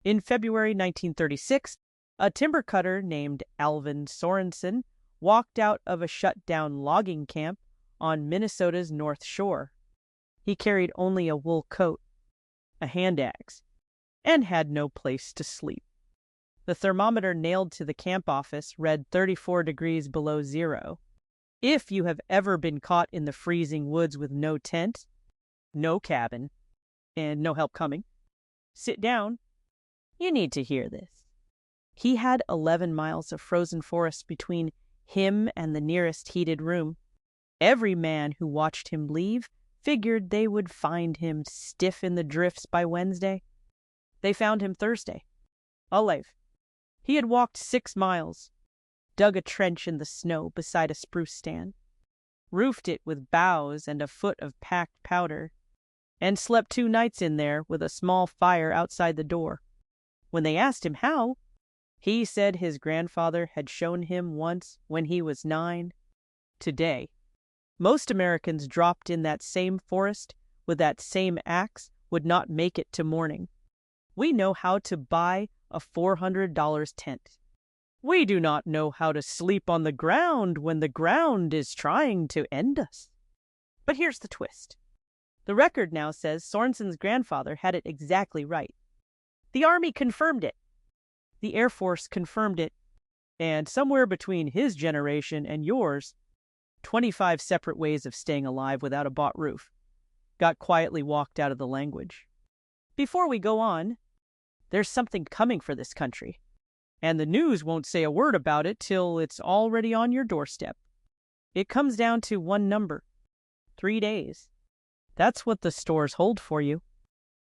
In February 1936, a timber cutter named Alvin Sorensen walked out of a shut-down logging camp on Minnesota's North Shore. He carried only a wool coat, a hand axe, and had no place to sleep. The thermometer nailed to the camp office read 34 degrees below zero. If you have ever been caught in the freezing woods with no tent, no cabin, and no help coming, sit down. You need to hear this. He had 11 miles of frozen forest between him and the nearest heated room. Every man who watched him leave figured they would find him stiff in the drifts by Wednesday. They found him Thursday, alive. He had walked 6 miles, dug a trench in the snow beside a spruce stand, roofed it with boughs and a foot of packed powder, and slept 2 nights in there with a small fire outside the door. When they asked him how, he said his grandfather had shown him once when he was 9. Today, most Americans dropped in that same forest with that same axe would not make it to morning. We know how to buy a $400 tent. We do not know how to sleep on the ground when the ground is trying to end us. But here's the twist. The record now says Sorensen's grandfather had it exactly right. The Army confirmed it. The Air Force confirmed it. And somewhere between his generation and yours, 25 separate ways of staying alive without a bought roof got quietly walked out of the language. Before we go on, there's something coming for this country, and the news won't say a word about it till it's already on your doorstep. It comes down to one number: 3 days. That's what the stores hold for you.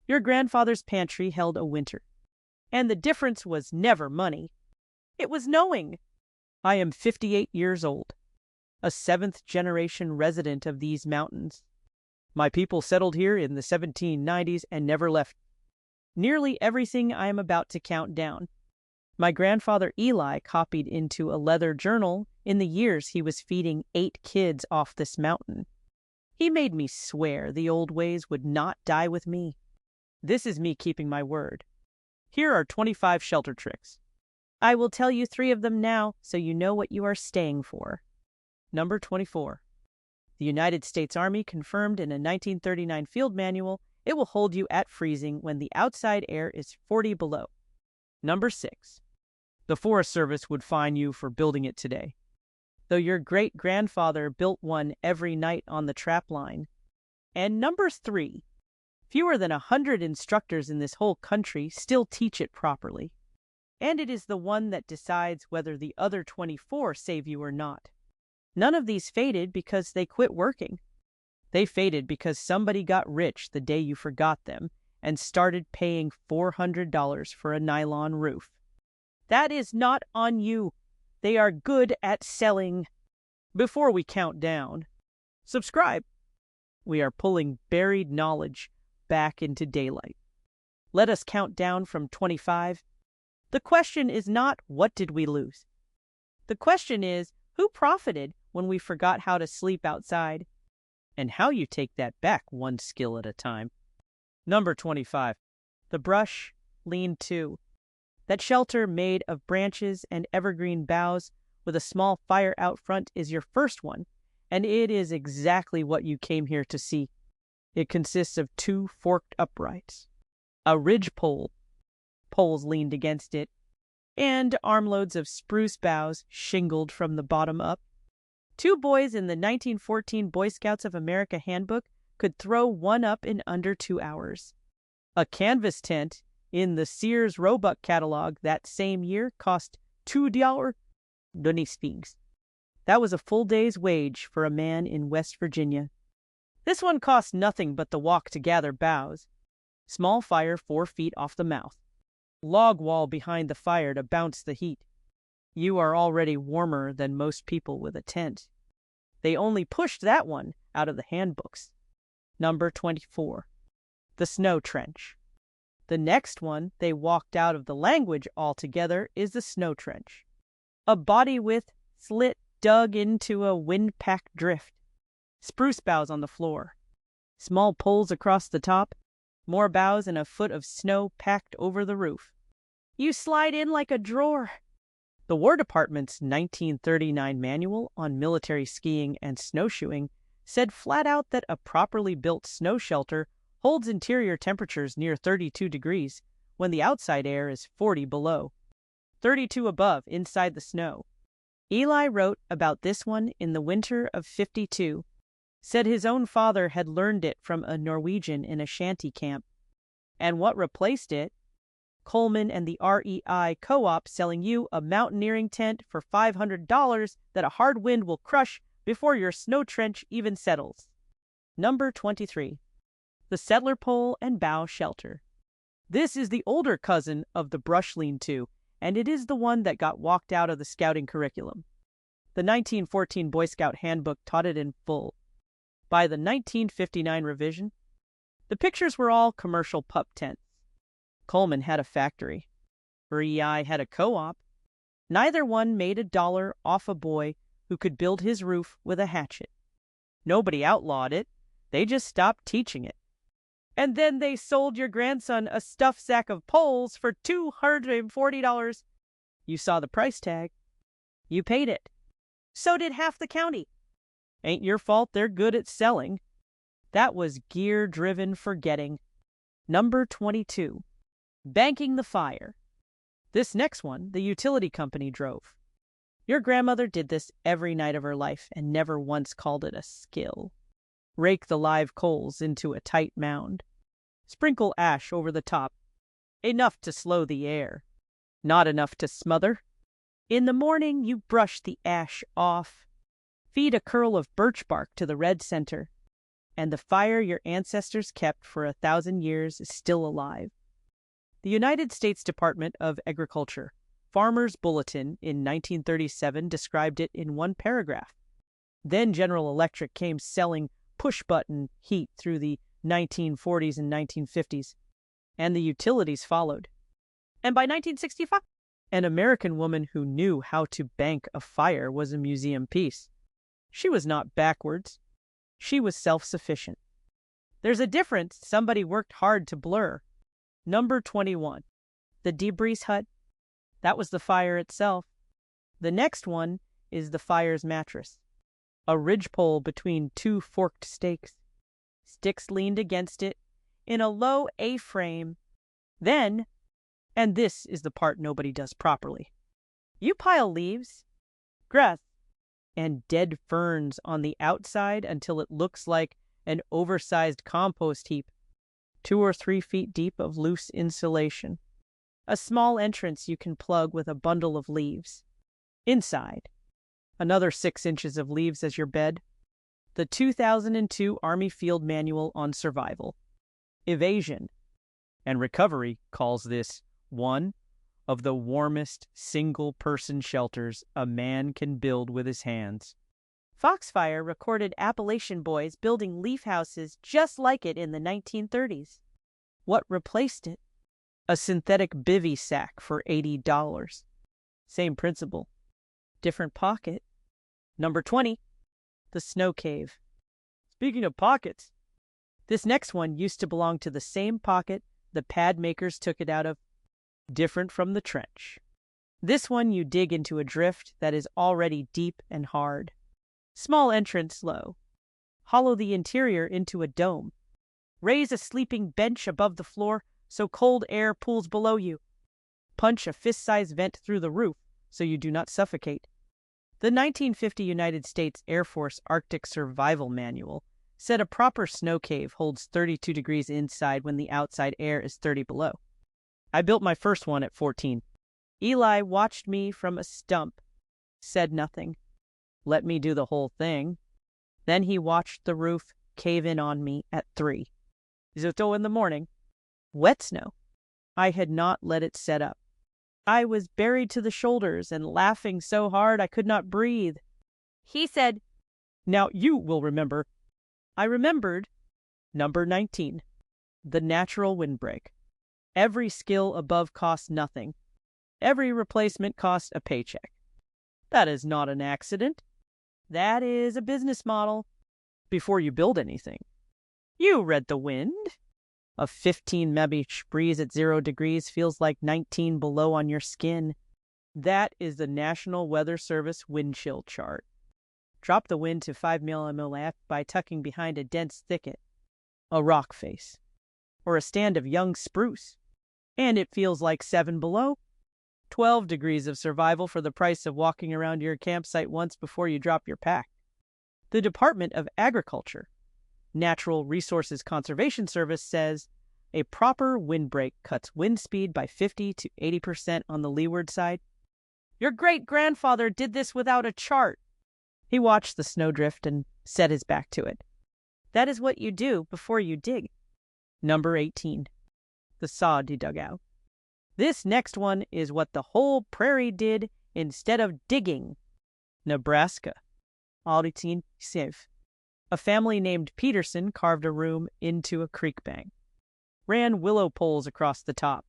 Your grandfather's pantry held a winter, and the difference was never money. It was knowing. I am 58 years old, a 7th-generation resident of these mountains. My people settled here in the 1790s and never left. Nearly everything I am about to count down, my grandfather Eli copied into a leather journal in the years he was feeding 8 kids off this mountain. He made me swear the old ways would not die with me. This is me keeping my word. Here are 25 shelter tricks. I will tell you 3 of them now so you know what you are staying for. Number 24. The United States Army confirmed in a 1939 field manual it will hold you at freezing when the outside air is 40 below. Number 6. The Forest Service would fine you for building it today, though your great-grandfather built one every night on the trap line. And number 3. Fewer than 100 instructors in this whole country still teach it properly. And it is the one that decides whether the other 24 save you or not. None of these faded because they quit working. They faded because somebody got rich the day you forgot them and started paying $400 for a nylon roof. That is not on you. They are good at selling. Before we count down, subscribe. We are pulling buried knowledge back into daylight. Let us count down from 25. The question is not, what did we lose? The question is, who profited when we forgot how to sleep outside? And how you take that back one skill at a time. Number 25. The brush lean-to. That shelter made of branches and evergreen boughs with a small fire out front is your first one, and it is exactly what you came here to see. It consists of 2 forked uprights, a ridge pole, poles leaned against it, and armloads of spruce boughs shingled from the bottom up. 2 boys in the 1914 Boy Scouts of America handbook could throw one up in under 2 hours. A canvas tent in the Sears Roebuck catalog that same year cost $2.25. That was a full day's wage for a man in West Virginia. This one cost nothing but the walk to gather boughs. Small fire 4 feet off the mouth. Log wall behind the fire to bounce the heat. You are already warmer than most people with a tent. They only pushed that one out of the handbooks. Number 24. The snow trench. The next one they walked out of the language altogether is the snow trench. A body-width slit dug into a wind-packed drift. Spruce boughs on the floor. Small poles across the top. More boughs and a foot of snow packed over the roof. You slide in like a drawer. The War Department's 1939 manual on military skiing and snowshoeing said flat out that a properly built snow shelter holds interior temperatures near 32 degrees when the outside air is 40 below, 32 above inside the snow. Eli wrote about this one in the winter of '52, said his own father had learned it from a Norwegian in a shanty camp. And what replaced it? Coleman and the REI Co-op selling you a mountaineering tent for $500 that a hard wind will crush before your snow trench even settles. Number 23. The settler pole and bough shelter. This is the older cousin of the brush lean-to, and it is the one that got walked out of the scouting curriculum. The 1914 Boy Scout Handbook taught it in full. By the 1959 revision, the pictures were all commercial pup tents. Coleman had a factory. REI had a co-op. Neither one made $1 off a boy who could build his roof with a hatchet. Nobody outlawed it. They just stopped teaching it. And then they sold your grandson a stuffed sack of poles for $240. You saw the price tag. You paid it. So did half the county. Ain't your fault they're good at selling. That was gear-driven forgetting. Number 22. Banking the fire. This next one, the utility company drove. Your grandmother did this every night of her life and never once called it a skill. Rake the live coals into a tight mound. Sprinkle ash over the top. Enough to slow the air. Not enough to smother. In the morning, you brush the ash off. Feed a curl of birch bark to the red center. And the fire your ancestors kept for 1,000 years is still alive. The United States Department of Agriculture Farmer's Bulletin in 1937 described it in one paragraph. Then General Electric came selling push-button heat through the 1940s and 1950s, and the utilities followed. And by 1965, an American woman who knew how to bank a fire was a museum piece. She was not backwards. She was self-sufficient. There's a difference somebody worked hard to blur. Number 21. The debris hut. That was the fire itself. The next one is the fire's mattress. A ridgepole between two forked stakes. Sticks leaned against it in a low A-frame. Then, and this is the part nobody does properly, you pile leaves, grass, and dead ferns on the outside until it looks like an oversized compost heap, 2 or 3 feet deep of loose insulation. A small entrance you can plug with a bundle of leaves. Inside, another 6 inches of leaves as your bed. The 2002 Army Field Manual on Survival. Evasion and Recovery calls this one of the warmest single-person shelters a man can build with his hands. Foxfire recorded Appalachian boys building leaf houses just like it in the 1930s. What replaced it? A synthetic bivy sack for $80. Same principle. Different pocket. Number 20. The snow cave. Speaking of pockets, this next one used to belong to the same pocket the pad makers took it out of. Different from the trench. This one you dig into a drift that is already deep and hard. Small entrance low. Hollow the interior into a dome. Raise a sleeping bench above the floor so cold air pools below you. Punch a fist-sized vent through the roof so you do not suffocate. The 1950 United States Air Force Arctic Survival Manual said a proper snow cave holds 32 degrees inside when the outside air is 30 below. I built my first one at 14. Eli watched me from a stump, said nothing, let me do the whole thing. Then he watched the roof cave in on me at 3. Zutto in the morning. Wet snow. I had not let it set up. I was buried to the shoulders and laughing so hard I could not breathe. He said, "Now you will remember." I remembered. Number 19. The natural windbreak. Every skill above costs nothing. Every replacement costs a paycheck. That is not an accident. That is a business model. Before you build anything, you read the wind. A 15 maybe breeze at 0 degrees feels like 19 below on your skin. That is the National Weather Service wind chill chart. Drop the wind to 5 mmF by tucking behind a dense thicket, a rock face, or a stand of young spruce, and it feels like 7 below. 12 degrees of survival for the price of walking around your campsite once before you drop your pack. The Department of Agriculture, Natural Resources Conservation Service says a proper windbreak cuts wind speed by 50 to 80% on the leeward side. Your great-grandfather did this without a chart. He watched the snowdrift and set his back to it. That is what you do before you dig. Number 18. The sod you dug out. This next one is what the whole prairie did instead of digging. Nebraska. A family named Peterson carved a room into a creek bank, ran willow poles across the top,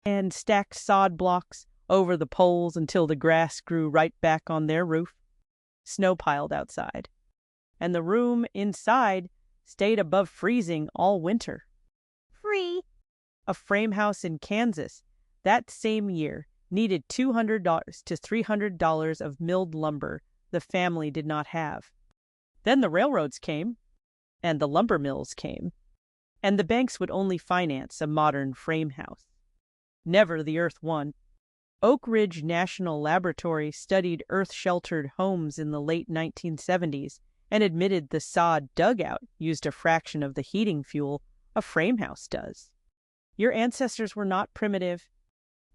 and stacked sod blocks over the poles until the grass grew right back on their roof. Snow piled outside, and the room inside stayed above freezing all winter. Free. A frame house in Kansas that same year needed $200 to $300 of milled lumber the family did not have. Then the railroads came, and the lumber mills came, and the banks would only finance a modern frame house. Never the earth won. Oak Ridge National Laboratory studied earth-sheltered homes in the late 1970s and admitted the sod dugout used a fraction of the heating fuel a frame house does. Your ancestors were not primitive.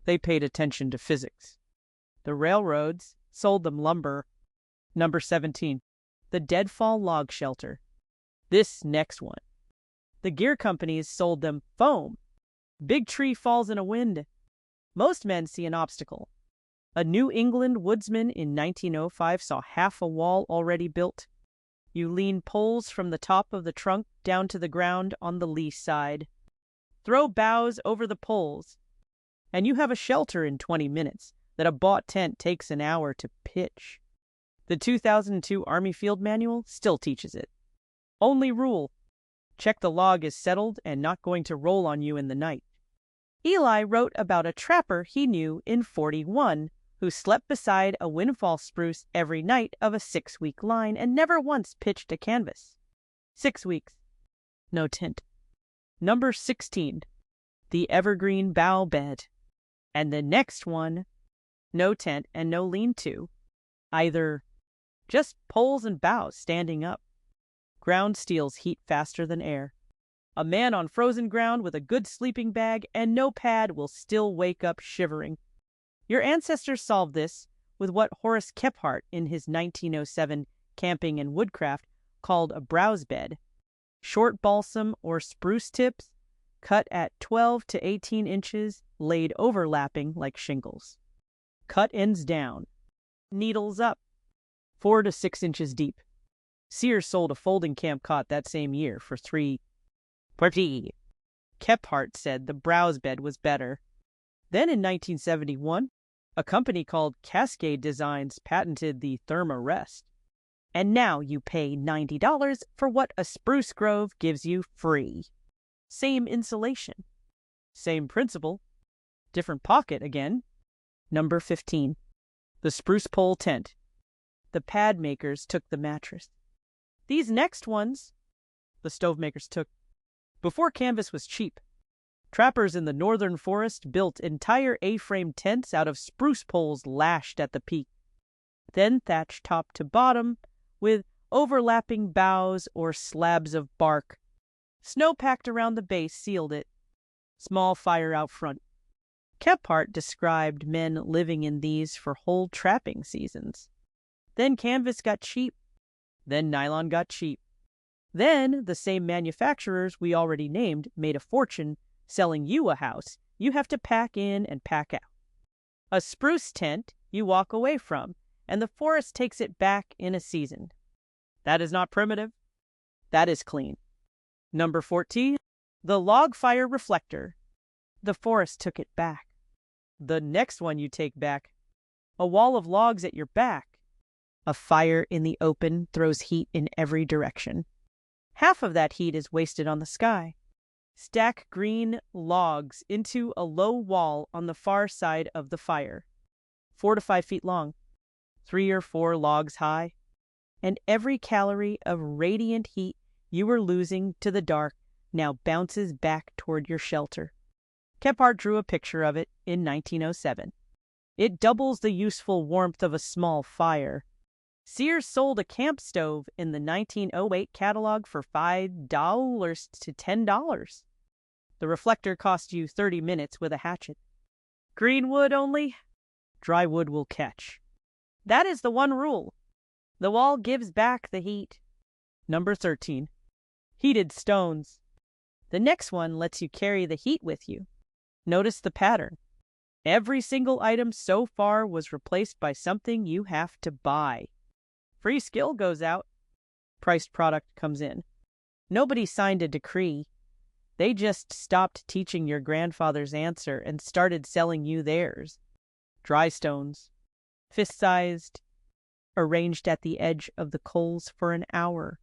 They paid attention to physics. The railroads sold them lumber. Number 17. The deadfall log shelter. This next one. The gear companies sold them foam. Big tree falls in a wind. Most men see an obstacle. A New England woodsman in 1905 saw half a wall already built. You lean poles from the top of the trunk down to the ground on the lee side. Throw boughs over the poles, and you have a shelter in 20 minutes that a bought tent takes an hour to pitch. The 2002 Army Field Manual still teaches it. Only rule: check the log is settled and not going to roll on you in the night. Eli wrote about a trapper he knew in 41 who slept beside a windfall spruce every night of a 6-week line and never once pitched a canvas. 6 weeks. No tent. Number 16. The evergreen bough bed. And the next one, no tent and no lean-to. Either just poles and boughs standing up. Ground steals heat faster than air. A man on frozen ground with a good sleeping bag and no pad will still wake up shivering. Your ancestors solved this with what Horace Kephart in his 1907 Camping and Woodcraft called a browse bed. Short balsam or spruce tips, cut at 12 to 18 inches, laid overlapping like shingles. Cut ends down, needles up, 4 to 6 inches deep. Sears sold a folding camp cot that same year for $3. Kephart said the browse bed was better. Then in 1971, a company called Cascade Designs patented the Thermarest. And now you pay $90 for what a spruce grove gives you free. Same insulation. Same principle. Different pocket again. Number 15. The spruce pole tent. The pad makers took the mattress. These next ones, the stove makers took. Before canvas was cheap, trappers in the northern forest built entire A-frame tents out of spruce poles lashed at the peak, then thatched top to bottom with overlapping boughs or slabs of bark. Snow packed around the base sealed it. Small fire out front. Kephart described men living in these for whole trapping seasons. Then canvas got cheap. Then nylon got cheap. Then the same manufacturers we already named made a fortune selling you a house you have to pack in and pack out. A spruce tent you walk away from, and the forest takes it back in a season. That is not primitive. That is clean. Number 14, the log fire reflector. The forest took it back. The next one you take back, a wall of logs at your back. A fire in the open throws heat in every direction. Half of that heat is wasted on the sky. Stack green logs into a low wall on the far side of the fire, 4 to 5 feet long, 3 or 4 logs high, and every calorie of radiant heat you were losing to the dark now bounces back toward your shelter. Kephart drew a picture of it in 1907. It doubles the useful warmth of a small fire. Sears sold a camp stove in the 1908 catalog for $5 to $10. The reflector cost you 30 minutes with a hatchet. Green wood only, dry wood will catch. That is the one rule. The wall gives back the heat. Number 13. Heated stones. The next one lets you carry the heat with you. Notice the pattern. Every single item so far was replaced by something you have to buy. Free skill goes out. Priced product comes in. Nobody signed a decree. They just stopped teaching your grandfather's answer and started selling you theirs. Dry stones, fist-sized, arranged at the edge of the coals for an hour.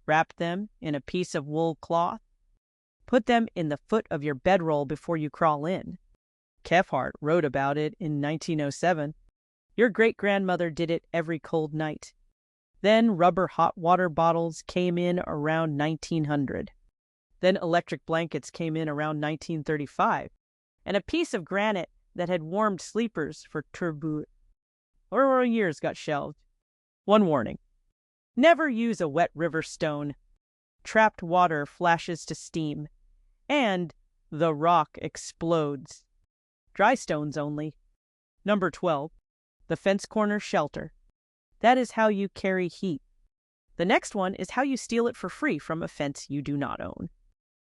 Wrap them in a piece of wool cloth. Put them in the foot of your bedroll before you crawl in. Kephart wrote about it in 1907. Your great-grandmother did it every cold night. Then rubber hot water bottles came in around 1900. Then electric blankets came in around 1935. And a piece of granite that had warmed sleepers for years got shelved. One warning. Never use a wet river stone. Trapped water flashes to steam. And the rock explodes. Dry stones only. Number 12. The fence corner shelter. That is how you carry heat. The next one is how you steal it for free from a fence you do not own.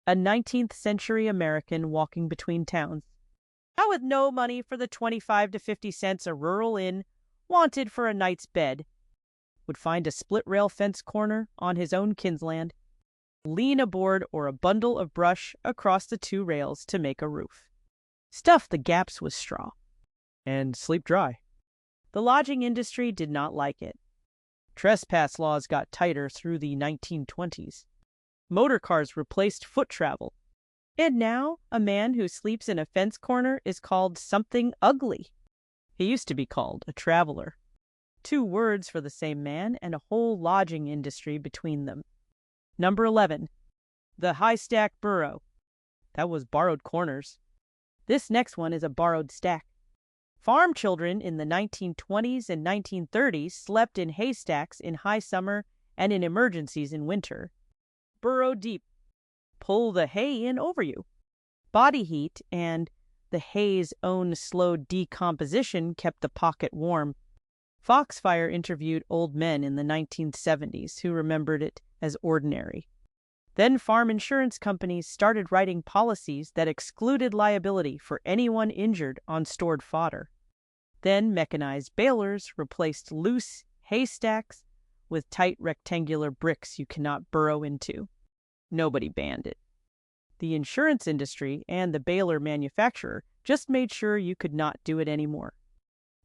A 19th century American walking between towns. Now with no money for the 25 to 50 cents a rural inn wanted for a night's bed, would find a split-rail fence corner on his own kinsland, lean a board or a bundle of brush across the 2 rails to make a roof. Stuff the gaps with straw, and sleep dry. The lodging industry did not like it. Trespass laws got tighter through the 1920s. Motor cars replaced foot travel. And now, a man who sleeps in a fence corner is called something ugly. He used to be called a traveler. 2 words for the same man and a whole lodging industry between them. Number 11. The high stack burrow. That was borrowed corners. This next one is a borrowed stack. Farm children in the 1920s and 1930s slept in haystacks in high summer and in emergencies in winter. Burrow deep. Pull the hay in over you. Body heat and the hay's own slow decomposition kept the pocket warm. Foxfire interviewed old men in the 1970s who remembered it as ordinary. Then farm insurance companies started writing policies that excluded liability for anyone injured on stored fodder. Then mechanized balers replaced loose haystacks with tight rectangular bricks you cannot burrow into. Nobody banned it. The insurance industry and the baler manufacturer just made sure you could not do it anymore.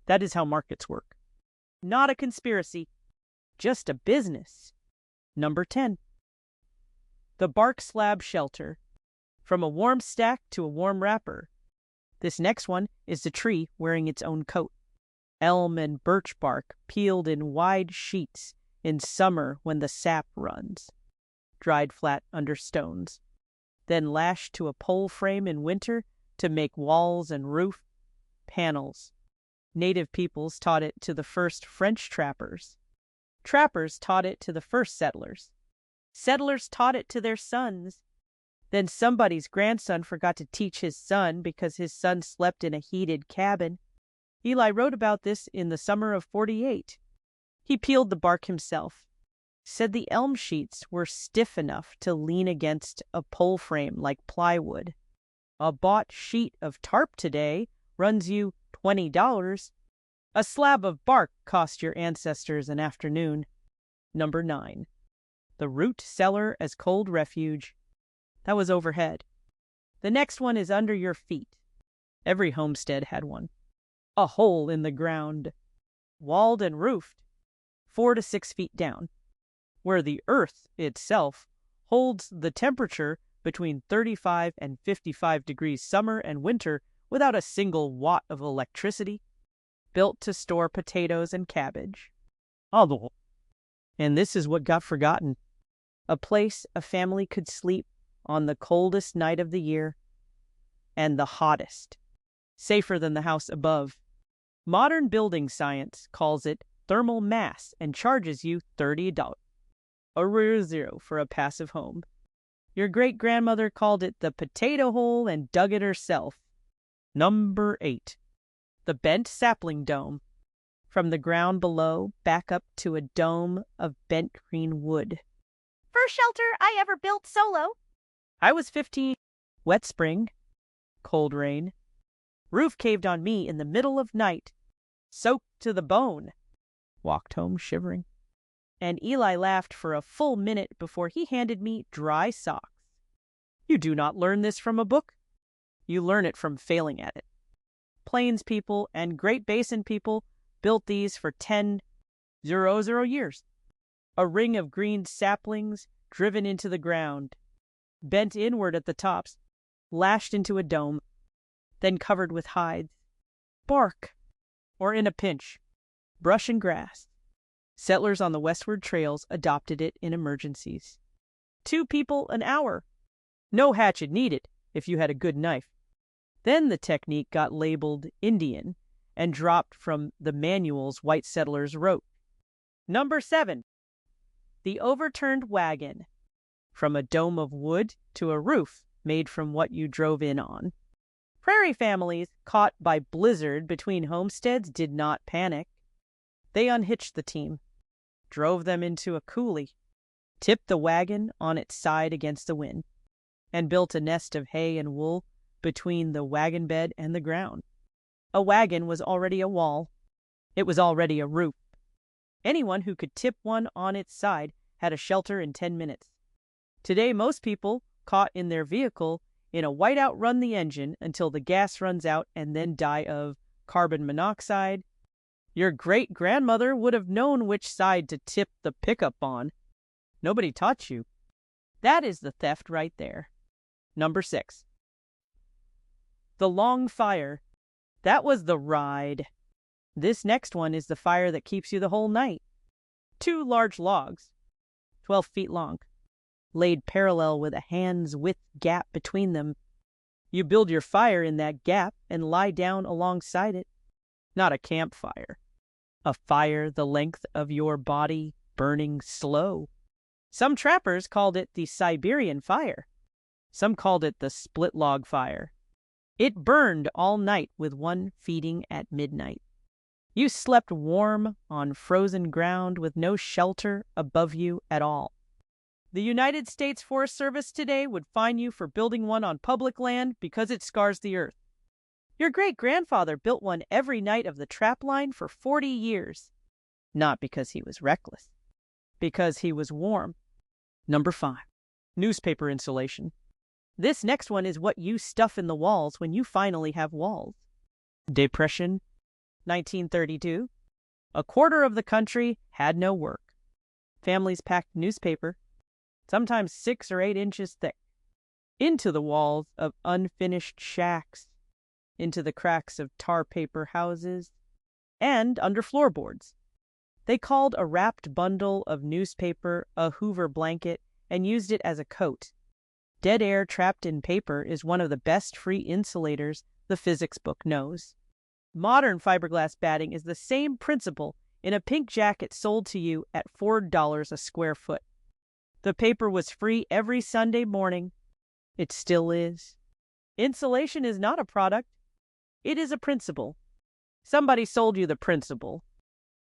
That is how markets work. Not a conspiracy, just a business. Number 10. The bark slab shelter. From a warm stack to a warm wrapper. This next one is the tree wearing its own coat. Elm and birch bark peeled in wide sheets in summer when the sap runs. Dried flat under stones. Then lashed to a pole frame in winter to make walls and roof, panels. Native peoples taught it to the first French trappers. Trappers taught it to the first settlers. Settlers taught it to their sons. Then somebody's grandson forgot to teach his son because his son slept in a heated cabin. Eli wrote about this in the summer of 48. He peeled the bark himself. Said the elm sheets were stiff enough to lean against a pole frame like plywood. A bought sheet of tarp today runs you $20. A slab of bark cost your ancestors an afternoon. Number 9. The root cellar as cold refuge. That was overhead. The next one is under your feet. Every homestead had one. A hole in the ground. Walled and roofed. 4 to 6 feet down. Where the earth itself holds the temperature between 35 and 55 degrees summer and winter without a single watt of electricity, built to store potatoes and cabbage. Although, and this is what got forgotten, a place a family could sleep on the coldest night of the year and the hottest, safer than the house above. Modern building science calls it thermal mass and charges you $30 for a passive home. Your great-grandmother called it the potato hole and dug it herself. Number 8. The bent sapling dome. From the ground below, back up to a dome of bent green wood. First shelter I ever built solo. I was 15. Wet spring. Cold rain. Roof caved on me in the middle of night. Soaked to the bone. Walked home shivering. And Eli laughed for a full minute before he handed me dry socks. You do not learn this from a book. You learn it from failing at it. Plains people and Great Basin people built these for 10,000 years. A ring of green saplings driven into the ground, bent inward at the tops, lashed into a dome, then covered with hides, bark, or in a pinch, brush and grass. Settlers on the westward trails adopted it in emergencies. 2 people an hour. No hatchet needed if you had a good knife. Then the technique got labeled Indian and dropped from the manuals white settlers wrote. Number 7. The overturned wagon. From a dome of wood to a roof made from what you drove in on. Prairie families caught by blizzard between homesteads did not panic. They unhitched the team, drove them into a coulee, tipped the wagon on its side against the wind, and built a nest of hay and wool between the wagon bed and the ground. A wagon was already a wall. It was already a roof. Anyone who could tip one on its side had a shelter in 10 minutes. Today, most people caught in their vehicle in a whiteout run the engine until the gas runs out and then die of carbon monoxide. Your great-grandmother would have known which side to tip the pickup on. Nobody taught you. That is the theft right there. Number 6. The long fire. That was the ride. This next one is the fire that keeps you the whole night. 2 large logs, 12 feet long, laid parallel with a hand's-width gap between them. You build your fire in that gap and lie down alongside it. Not a campfire. A fire the length of your body, burning slow. Some trappers called it the Siberian fire. Some called it the split log fire. It burned all night with one feeding at midnight. You slept warm on frozen ground with no shelter above you at all. The United States Forest Service today would fine you for building one on public land because it scars the earth. Your great-grandfather built one every night of the trap line for 40 years. Not because he was reckless. Because he was warm. Number 5. Newspaper insulation. This next one is what you stuff in the walls when you finally have walls. Depression, 1932. A quarter of the country had no work. Families packed newspaper, sometimes 6 or 8 inches thick, into the walls of unfinished shacks, into the cracks of tar paper houses, and under floorboards. They called a wrapped bundle of newspaper a Hoover blanket and used it as a coat. Dead air trapped in paper is one of the best free insulators the physics book knows. Modern fiberglass batting is the same principle in a pink jacket sold to you at $4 a square foot. The paper was free every Sunday morning. It still is. Insulation is not a product. It is a principle. Somebody sold you the principle.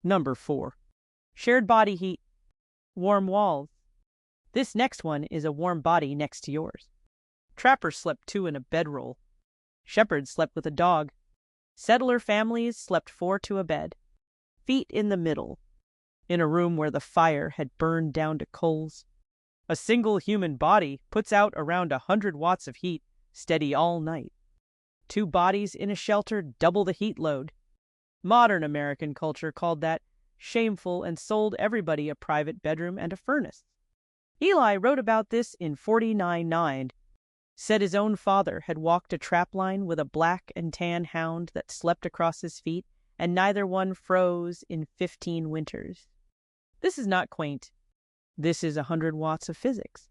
Number 4. Shared body heat. Warm walls. This next one is a warm body next to yours. Trappers slept 2 in a bedroll. Shepherds slept with a dog. Settler families slept 4 to a bed. Feet in the middle. In a room where the fire had burned down to coals. A single human body puts out around 100 watts of heat, steady all night. 2 bodies in a shelter double the heat load. Modern American culture called that shameful and sold everybody a private bedroom and a furnace. Eli wrote about this in 49:9 Said his own father had walked a trapline with a black and tan hound that slept across his feet, and neither one froze in 15 winters. This is not quaint. This is 100 watts of physics.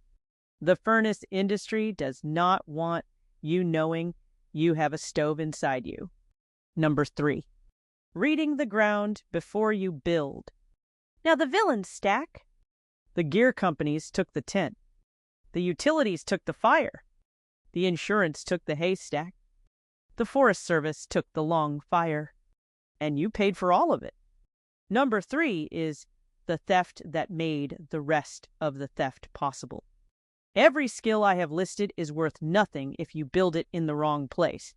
The furnace industry does not want you knowing you have a stove inside you. Number 3. Reading the ground before you build. Now the villains stack. The gear companies took the tent. The utilities took the fire. The insurance took the haystack. The Forest Service took the long fire. And you paid for all of it. Number 3 is the theft that made the rest of the theft possible. Every skill I have listed is worth nothing if you build it in the wrong place.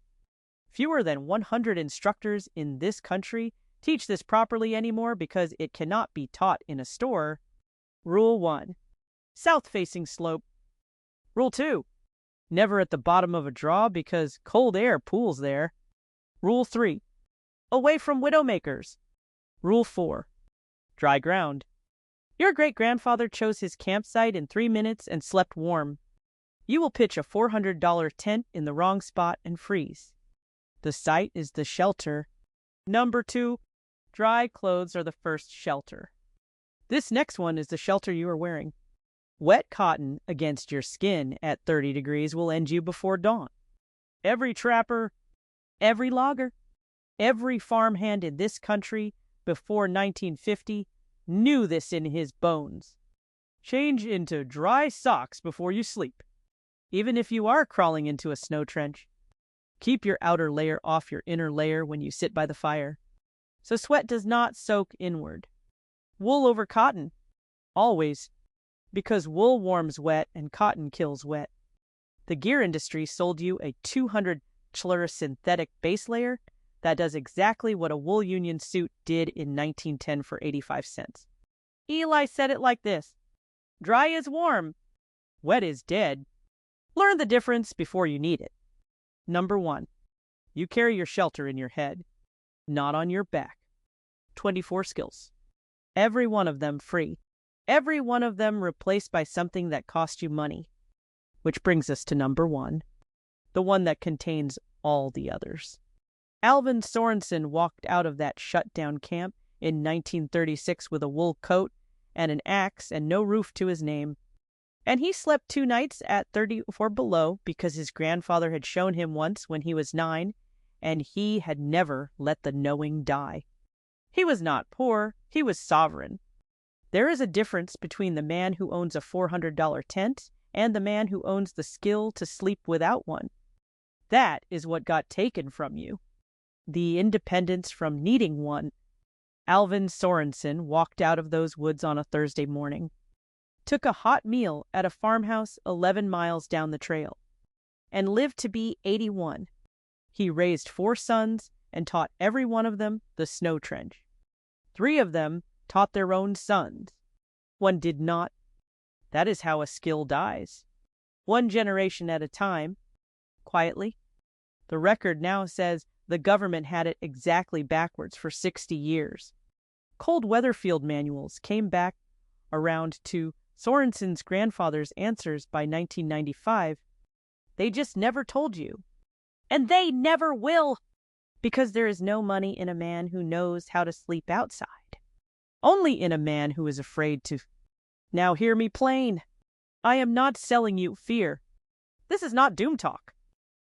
Fewer than 100 instructors in this country teach this properly anymore because it cannot be taught in a store. Rule 1. South-facing slope. Rule 2. Never at the bottom of a draw because cold air pools there. Rule 3. Away from widowmakers. Rule 4. Dry ground. Your great-grandfather chose his campsite in 3 minutes and slept warm. You will pitch a $400 tent in the wrong spot and freeze. The site is the shelter. Number 2. Dry clothes are the first shelter. This next one is the shelter you are wearing. Wet cotton against your skin at 30 degrees will end you before dawn. Every trapper, every logger, every farmhand in this country before 1950 knew this in his bones. Change into dry socks before you sleep. Even if you are crawling into a snow trench, keep your outer layer off your inner layer when you sit by the fire, so sweat does not soak inward. Wool over cotton, always, because wool warms wet and cotton kills wet. The gear industry sold you a 200 Chlor synthetic base layer that does exactly what a wool union suit did in 1910 for 85 cents. Eli said it like this: dry is warm, wet is dead. Learn the difference before you need it. Number 1. You carry your shelter in your head, not on your back. 24 skills. Every one of them free. Every one of them replaced by something that cost you money. Which brings us to number 1, the one that contains all the others. Alvin Sorensen walked out of that shut-down camp in 1936 with a wool coat and an axe and no roof to his name. And he slept 2 nights at 34 below because his grandfather had shown him once when he was 9, and he had never let the knowing die. He was not poor, he was sovereign. There is a difference between the man who owns a $400 tent and the man who owns the skill to sleep without one. That is what got taken from you. The independence from needing one. Alvin Sorensen walked out of those woods on a Thursday morning, took a hot meal at a farmhouse 11 miles down the trail, and lived to be 81. He raised 4 sons and taught every one of them the snow trench. 3 of them taught their own sons. 1 did not. That is how a skill dies. 1 generation at a time, quietly. The record now says the government had it exactly backwards for 60 years. Cold weather field manuals came back around to Sorensen's grandfather's answers by 1995. They just never told you. And they never will, because there is no money in a man who knows how to sleep outside. Only in a man who is afraid to. Now hear me plain. I am not selling you fear. This is not doom talk.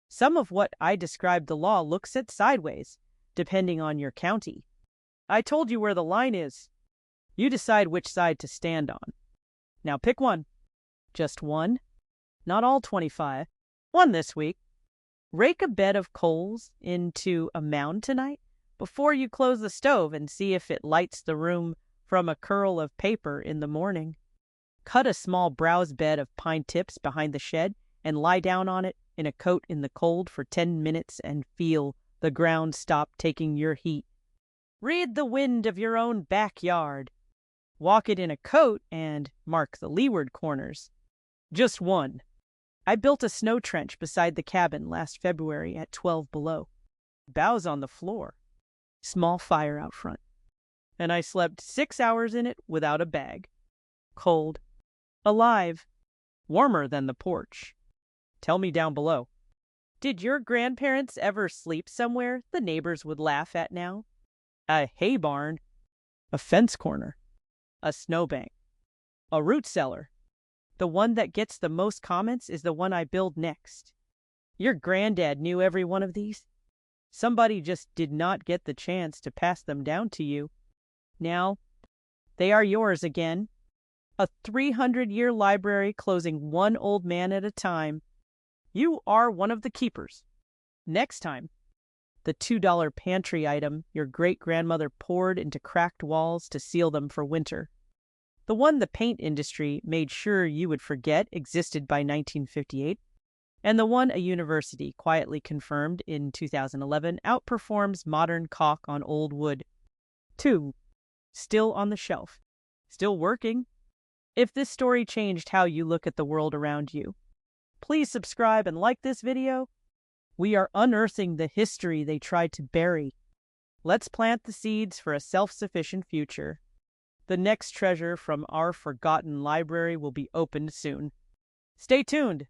Some of what I described the law looks at sideways, depending on your county. I told you where the line is. You decide which side to stand on. Now pick one. Just one. Not all 25. One this week. Rake a bed of coals into a mound tonight before you close the stove and see if it lights the room from a curl of paper in the morning. Cut a small browse bed of pine tips behind the shed and lie down on it in a coat in the cold for 10 minutes and feel the ground stop taking your heat. Read the wind of your own backyard. Walk it in a coat and mark the leeward corners. Just one. I built a snow trench beside the cabin last February at 12 below. Boughs on the floor. Small fire out front. And I slept 6 hours in it without a bag. Cold. Alive. Warmer than the porch. Tell me down below. Did your grandparents ever sleep somewhere the neighbors would laugh at now? A hay barn, a fence corner, a snowbank, a root cellar. The one that gets the most comments is the one I build next. Your granddad knew every one of these. Somebody just did not get the chance to pass them down to you. Now, they are yours again. A 300-year library closing one old man at a time. You are one of the keepers. Next time, the $2 pantry item your great-grandmother poured into cracked walls to seal them for winter. The one the paint industry made sure you would forget existed by 1958. And the one a university quietly confirmed in 2011 outperforms modern caulk on old wood. 2. Still on the shelf. Still working. If this story changed how you look at the world around you, please subscribe and like this video. We are unearthing the history they tried to bury. Let's plant the seeds for a self-sufficient future. The next treasure from our forgotten library will be opened soon. Stay tuned.